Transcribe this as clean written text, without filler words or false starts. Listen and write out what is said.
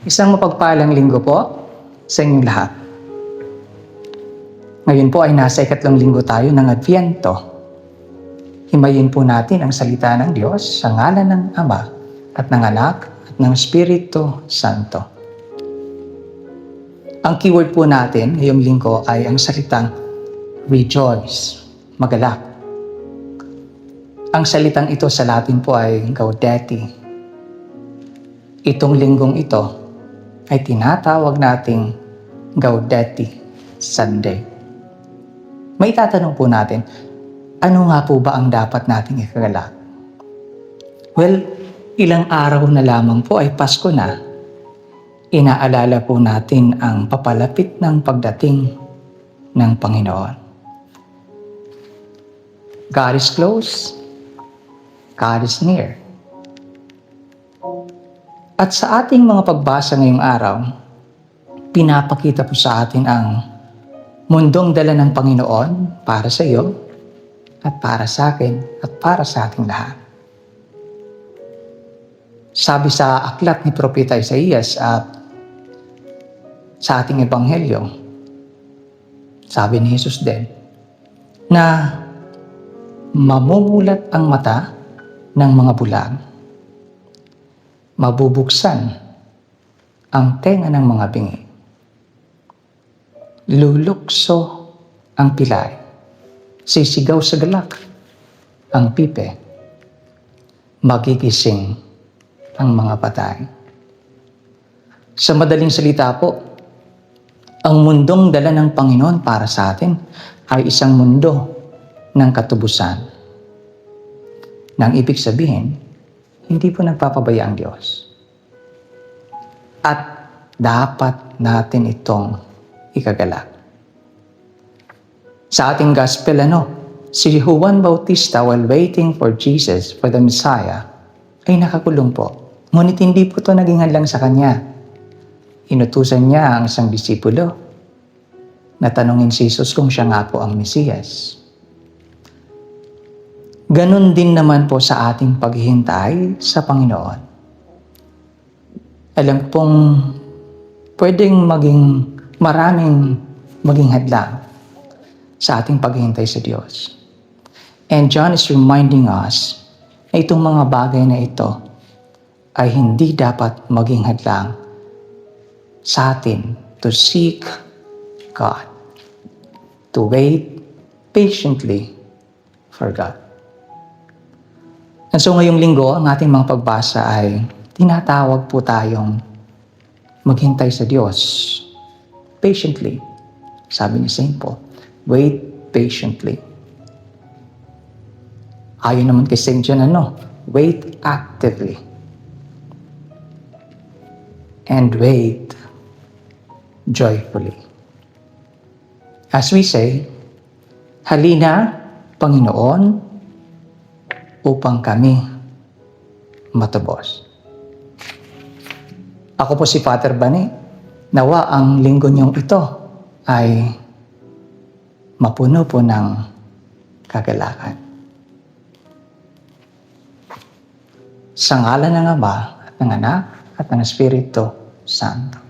Isang mapagpalang linggo po sa inyong lahat. Ngayon po ay nasa ikatlong linggo tayo ng Adviento. Himayin po natin ang salita ng Diyos sa ngalan ng Ama at ng Anak at ng Espiritu Santo. Ang keyword po natin ngayong linggo ay ang salitang rejoice, magalak. Ang salitang ito sa Latin po ay gaudete. Itong linggong ito ay tinatawag nating Gaudete Sunday. May tatanong po natin, ano nga po ba ang dapat nating ikagalak? Well, ilang araw na lamang po ay Pasko na. Inaalala po natin ang papalapit ng pagdating ng Panginoon. God is close, God is near. At sa ating mga pagbasa ngayong araw, pinapakita po sa atin ang mundong dala ng Panginoon para sa iyo at para sa akin at para sa ating lahat. Sabi sa aklat ni Propeta Isaías at sa ating ebanghelyo, sabi ni Jesus din, na mamumulat ang mata ng mga bulag, mabubuksan ang tenga ng mga bingi, lulukso ang pilay, sisigaw sa galak ang pipe, magigising ang mga patay. Sa madaling salita po, ang mundong dala ng Panginoon para sa atin ay isang mundo ng katubusan. Nang ibig sabihin, hindi po nagpapabaya ang Diyos. At dapat natin itong ikagalak. Sa ating gospel, si Juan Bautista, while waiting for Jesus, for the Messiah, ay nakakulong po. Ngunit hindi po ito naging hadlang sa kanya. Inutusan niya ang isang disipulo na tanungin si Jesus kung siya nga po ang Mesiyas. Ganon din naman po sa ating paghihintay sa Panginoon. Alam pong pwedeng maraming maging hadlang sa ating paghihintay sa Diyos. And John is reminding us na itong mga bagay na ito ay hindi dapat maging hadlang sa atin to seek God, to wait patiently for God. And so ngayong linggo, ang ating mga pagbasa ay tinatawag po tayong maghintay sa Diyos patiently. Sabi ni St. Paul, wait patiently. Ayon naman kay St. John, wait actively. And wait joyfully. As we say, halina, Panginoon, upang kami matubos. Ako po si Father Bani. Nawa ang linggo niyong ito ay mapuno po ng kagalakan. Sa ngalan ng Ama at ng Anak at ng Espiritu Santo.